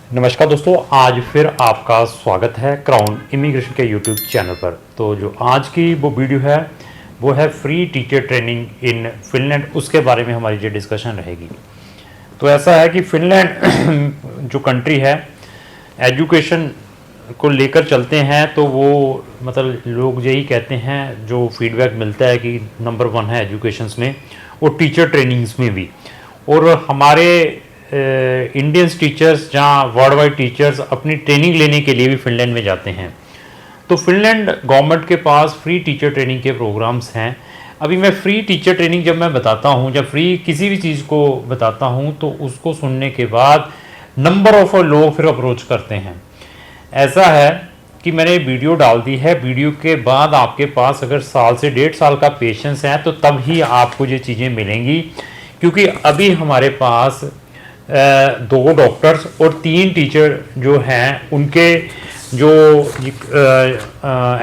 नमस्कार दोस्तों, आज फिर आपका स्वागत है क्राउन इमिग्रेशन के यूट्यूब चैनल पर। तो जो आज की वो वीडियो है वो है free teacher training in Finland, उसके बारे में हमारी जो डिस्कशन रहेगी। तो ऐसा है कि फिनलैंड जो कंट्री है एजुकेशन को लेकर चलते हैं तो वो मतलब लोग यही कहते हैं, जो फीडबैक मिलता है कि नंबर 1 है एजुकेशंस में और टीचर ट्रेनिंग्स में भी। और हमारे इंडियंस टीचर्स जहाँ वर्ल्ड वाइड टीचर्स अपनी ट्रेनिंग लेने के लिए भी फिनलैंड में जाते हैं। तो फिनलैंड गवर्नमेंट के पास फ्री टीचर ट्रेनिंग के प्रोग्राम्स हैं। अभी मैं फ्री टीचर ट्रेनिंग जब मैं बताता हूँ, जब फ्री किसी भी चीज़ को बताता हूँ, तो उसको सुनने के बाद नंबर ऑफ लोग फिर अप्रोच करते हैं। ऐसा है कि मैंने वीडियो डाल दी है, वीडियो के बाद आपके पास अगर साल से 1.5 साल का पेशेंस है तो तब ही आपको ये चीज़ें मिलेंगी। क्योंकि अभी हमारे पास 2 डॉक्टर्स और 3 टीचर जो हैं, उनके जो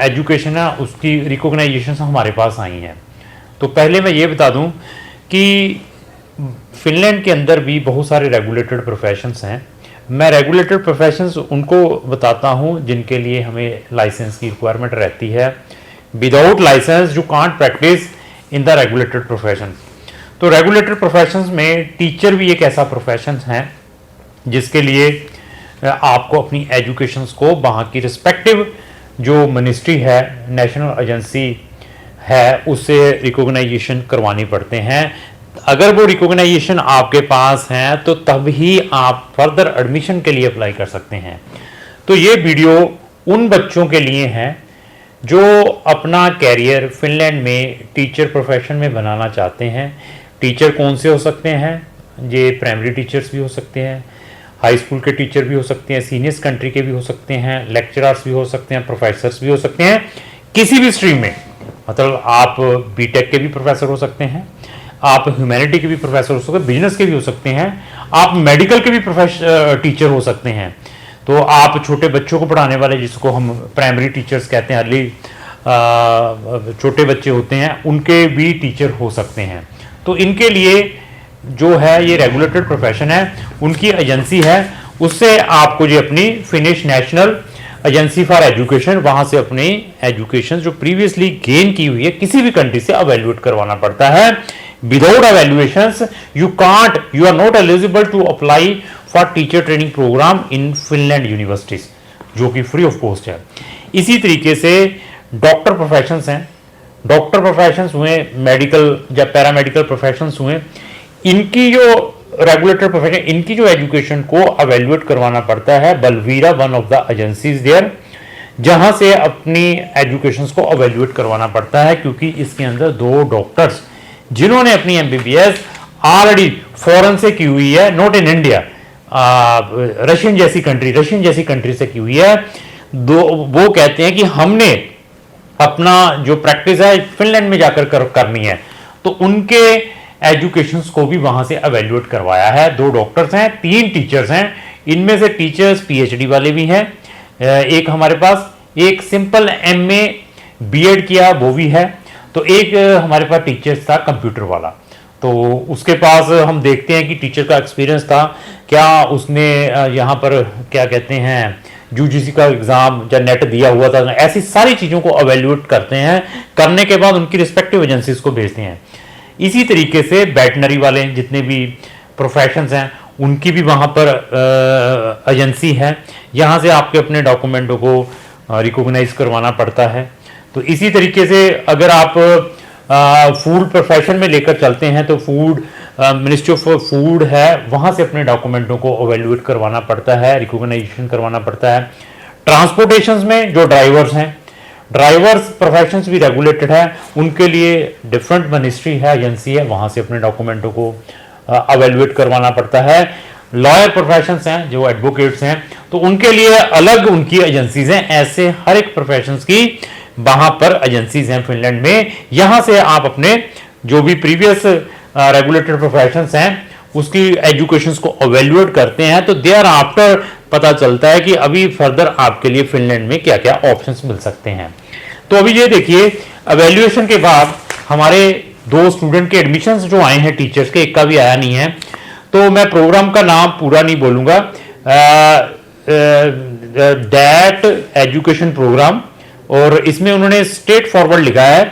एजुकेशन है उसकी रिकॉग्नाइजेशन हमारे पास आई हैं। तो पहले मैं ये बता दूं कि फिनलैंड के अंदर भी बहुत सारे रेगुलेटेड प्रोफेशंस हैं। मैं रेगुलेटेड प्रोफेशंस उनको बताता हूं जिनके लिए हमें लाइसेंस की रिक्वायरमेंट रहती है। Without licence you can't practise in the regulated profession. तो रेगुलेटेड प्रोफेशंस में टीचर भी एक ऐसा प्रोफेशन है जिसके लिए आपको अपनी एजुकेशंस को वहाँ की रिस्पेक्टिव जो मिनिस्ट्री है, नेशनल एजेंसी है, उससे रिकॉग्नाइजेशन करवानी पड़ते हैं। अगर वो रिकॉग्नाइजेशन आपके पास है तो तब ही आप फर्दर एडमिशन के लिए अप्लाई कर सकते हैं। तो ये वीडियो उन बच्चों के लिए है जो अपना कैरियर फिनलैंड में टीचर प्रोफेशन में बनाना चाहते हैं। टीचर कौन से हो सकते हैं? ये प्राइमरी टीचर्स भी हो सकते हैं, हाई स्कूल के टीचर भी हो सकते हैं, सीनियर कंट्री के भी हो सकते हैं, लेक्चरर्स भी हो सकते हैं, प्रोफेसर्स भी हो सकते हैं, किसी भी स्ट्रीम में। मतलब आप बीटेक के भी प्रोफेसर हो सकते हैं, आप ह्यूमैनिटी के भी प्रोफेसर हो सकते हैं, बिजनेस के भी हो सकते हैं, आप मेडिकल के भी टीचर हो सकते हैं। तो आप छोटे बच्चों को पढ़ाने वाले, जिसको हम प्राइमरी टीचर्स कहते हैं, अर्ली छोटे बच्चे होते हैं, उनके भी टीचर हो सकते हैं। तो इनके लिए जो है ये रेगुलेटेड प्रोफेशन है, उनकी एजेंसी है, उससे आपको जो अपनी finish national agency for education, वहाँ से अपनी एजुकेशन जो प्रीवियसली गेन की हुई है किसी भी कंट्री से अवेल्युएट करवाना पड़ता है। Without evaluations you are not eligible to apply for teacher training programme in Finland universities, जो कि फ्री ऑफ कॉस्ट है। इसी तरीके से डॉक्टर प्रोफेशंस हैं, डॉक्टर प्रोफेशंस हुए, मेडिकल या पैरामेडिकल प्रोफेशंस हुए, इनकी जो रेगुलेटर प्रोफेशन, इनकी जो एजुकेशन को अवेल्युएट करवाना पड़ता है बलवीरा, one of the agencies there, जहां से अपनी एजुकेशन को अवेल्युएट करवाना पड़ता है। क्योंकि इसके अंदर 2 डॉक्टर्स जिन्होंने अपनी एमबीबीएस ऑलरेडी फॉरेन से की हुई है, नॉट इन इंडिया, रशियन जैसी कंट्री से की हुई है, वो कहते हैं कि हमने अपना जो प्रैक्टिस है फिनलैंड में जाकर करनी है, तो उनके एजुकेशंस को भी वहां से एवेल्युएट करवाया है। 2 डॉक्टर्स हैं, 3 टीचर्स हैं, इनमें से टीचर्स पीएचडी वाले भी हैं, एक हमारे पास एक सिंपल एमए बीएड किया वो भी है, तो एक हमारे पास टीचर्स था कंप्यूटर वाला। तो उसके पास हम देखते हैं कि टीचर का एक्सपीरियंस था क्या, उसने यहाँ पर क्या कहते हैं यूजीसी का एग्जाम या नेट दिया हुआ था। ऐसी सारी चीज़ों को अवेल्युएट करते हैं, करने के बाद उनकी रिस्पेक्टिव एजेंसीज को भेजते हैं। इसी तरीके से वेटनरी वाले जितने भी प्रोफेशंस हैं उनकी भी वहाँ पर एजेंसी है, यहाँ से आपके अपने डॉक्यूमेंटों को रिकॉग्नाइज करवाना पड़ता है। तो इसी तरीके से अगर आप फूड प्रोफेशन में लेकर चलते हैं तो फूड मिनिस्ट्री ऑफ फूड है, वहाँ से अपने डॉक्यूमेंटों को एवेल्युएट करवाना पड़ता है, रिकॉग्नाइजेशन करवाना पड़ता है। ट्रांसपोर्टेशन में जो ड्राइवर्स हैं, ड्राइवर्स प्रोफेशंस भी रेगुलेटेड है, उनके लिए डिफरेंट मिनिस्ट्री है, एजेंसी है, वहाँ से अपने डॉक्यूमेंटों को एवेल्युएट करवाना पड़ता है। लॉयर प्रोफेशंस हैं, जो एडवोकेट्स हैं, तो उनके लिए अलग उनकी एजेंसीज हैं। ऐसे हर एक प्रोफेशंस की वहाँ पर एजेंसीज हैं फिनलैंड में। यहाँ से आप अपने जो भी प्रीवियस रेगुलेटेड प्रोफेशंस हैं उसकी एजुकेशंस को एवेल्युएट करते हैं, तो देयर आफ्टर पता चलता है कि अभी फर्दर आपके लिए फिनलैंड में क्या क्या ऑप्शंस मिल सकते हैं। तो अभी ये देखिए, एवेल्युएशन के बाद हमारे 2 स्टूडेंट के एडमिशंस जो आए हैं टीचर्स के, एक का भी आया नहीं है, तो मैं प्रोग्राम का नाम पूरा नहीं बोलूंगा। डैट एजुकेशन प्रोग्राम, और इसमें उन्होंने स्ट्रेट फॉरवर्ड लिखा है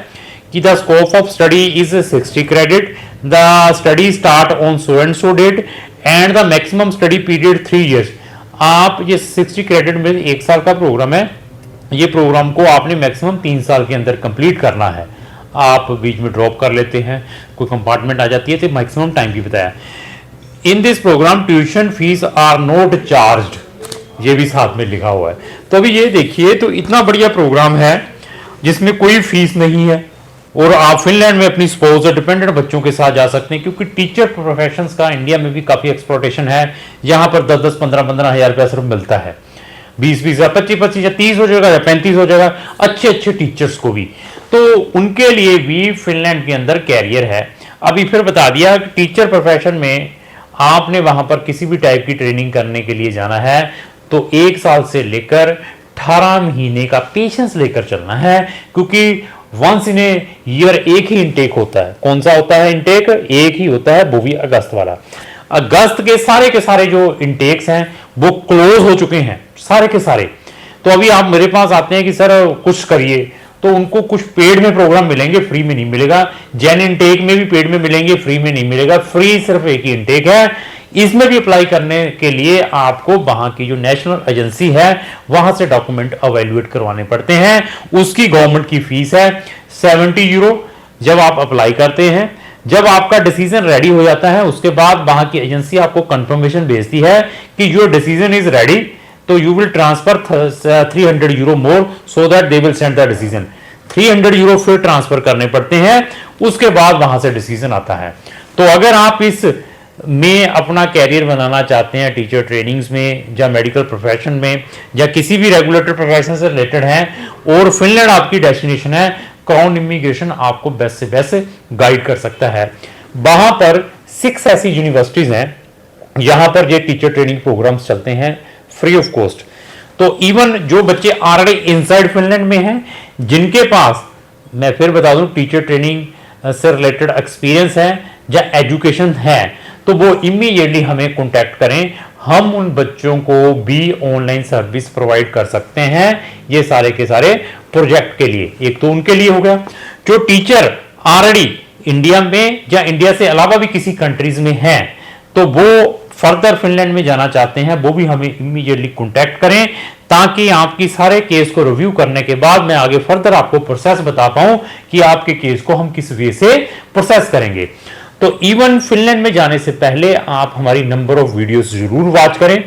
कि the scope of study is 60 credit, the study start on so and so date and the maximum study period 3 years। आप ये 60 क्रेडिट में 1 साल का प्रोग्राम है, ये प्रोग्राम को आपने मैक्सिमम 3 साल के अंदर कंप्लीट करना है। आप बीच में ड्रॉप कर लेते हैं, कोई कंपार्टमेंट आ जाती है, तो मैक्सिमम टाइम भी बताया। In this programme tuition fees are not charged, ये भी साथ में लिखा हुआ है। तो अभी ये देखिए, तो इतना बढ़िया प्रोग्राम है जिसमें कोई फीस नहीं है, और आप फिनलैंड में अपनी स्पोज और डिपेंडेंट बच्चों के साथ जा सकते हैं, क्योंकि टीचर प्रोफेशंस का इंडिया में भी काफ़ी एक्सप्लॉयटेशन है। यहाँ पर 10-10, 15-15 हज़ार रुपया सिर्फ मिलता है, 20-20 या 25-25 या 30 हो जाएगा या 35 हो जाएगा अच्छे अच्छे टीचर्स को भी। तो उनके लिए भी फिनलैंड के अंदर कैरियर है। अभी फिर बता दिया कि टीचर प्रोफेशन में आपने वहाँ पर किसी भी टाइप की ट्रेनिंग करने के लिए जाना है तो 1 साल से लेकर 18 महीने का पेशेंस लेकर चलना है, क्योंकि वंस इन ए ईयर एक ही इनटेक होता है। कौन सा होता है इनटेक? एक ही होता है, वो भी अगस्त वाला। अगस्त के सारे जो इनटेक्स हैं वो क्लोज हो चुके हैं सारे के सारे। तो अभी आप मेरे पास आते हैं कि सर कुछ करिए, तो उनको कुछ पेड में प्रोग्राम मिलेंगे, फ्री में नहीं मिलेगा। जैन इनटेक में भी पेड में मिलेंगे, फ्री में नहीं मिलेगा। फ्री सिर्फ एक ही इनटेक है। इसमें भी अप्लाई करने के लिए आपको वहां की जो नेशनल एजेंसी है वहां से डॉक्यूमेंट अवेल्युएट करवाने पड़ते हैं। उसकी गवर्नमेंट की फीस है 70 यूरो जब आप अप्लाई करते हैं। जब आपका डिसीजन रेडी हो जाता है उसके बाद वहां की एजेंसी आपको कंफर्मेशन भेजती है कि योर डिसीजन इज रेडी, तो you will transfer 300 euro more so that they will send the decision. 300 euro फिर ट्रांसफर करने पड़ते हैं, उसके बाद वहां से डिसीजन आता है। तो अगर आप इस में अपना कैरियर बनाना चाहते हैं टीचर ट्रेनिंग्स में या मेडिकल प्रोफेशन में या किसी भी रेगुलेटरी प्रोफेशन से रिलेटेड हैं और फिनलैंड आपकी डेस्टिनेशन है, क्राउन इमिग्रेशन आपको बेस्ट से बेस्ट गाइड कर सकता है। वहां पर 6 ऐसी यूनिवर्सिटीज हैं यहां पर ये टीचर ट्रेनिंग प्रोग्राम्स चलते हैं फ्री ऑफ कॉस्ट। तो इवन जो बच्चे ऑलरेडी इनसाइड फिनलैंड में हैं, जिनके पास मैं फिर बता दूं टीचर ट्रेनिंग से रिलेटेड एक्सपीरियंस है या एजुकेशन है, तो वो इमीडिएटली हमें कांटेक्ट करें। हम उन बच्चों को भी ऑनलाइन सर्विस प्रोवाइड कर सकते हैं ये सारे के सारे प्रोजेक्ट के लिए। एक तो उनके लिए हो गया जो टीचर ऑलरेडी इंडिया में या इंडिया से अलावा भी किसी कंट्रीज में हैं, तो वो फर्दर फिनलैंड में जाना चाहते हैं, वो भी हमें इमीडिएटली कांटेक्ट करें ताकि आपकी सारे केस को रिव्यू करने के बाद मैं आगे फर्दर आपको प्रोसेस बता पाऊं कि आपके केस को हम किस वे से प्रोसेस करेंगे। तो इवन फिनलैंड में जाने से पहले आप हमारी नंबर ऑफ वीडियोस जरूर वॉच करें।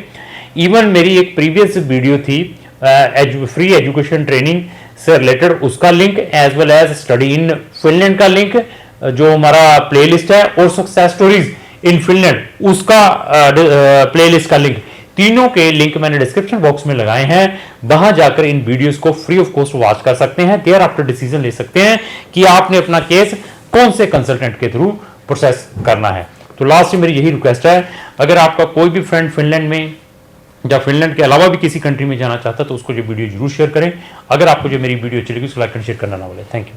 इवन मेरी एक प्रीवियस वीडियो थी फ्री एजुकेशन ट्रेनिंग से रिलेटेड, उसका link as well as study in Finland का लिंक जो हमारा प्लेलिस्ट है और सक्सेस स्टोरीज इन फिनलैंड उसका प्लेलिस्ट का लिंक, तीनों के लिंक मैंने डिस्क्रिप्शन बॉक्स में लगाए हैं। वहां जाकर इन वीडियोस को फ्री ऑफ कॉस्ट वॉच कर सकते हैं। देयर आफ्टर डिसीजन ले सकते हैं कि आपने अपना केस कौन से कंसल्टेंट के थ्रू प्रोसेस करना है। तो लास्ट में मेरी यही रिक्वेस्ट है, अगर आपका कोई भी फ्रेंड फिनलैंड में या फिनलैंड के अलावा भी किसी कंट्री में जाना चाहता है तो उसको ये वीडियो जरूर शेयर करें। अगर आपको जो मेरी वीडियो अच्छी लगी उसको लाइक एंड शेयर करना ना भूलें। Thank you.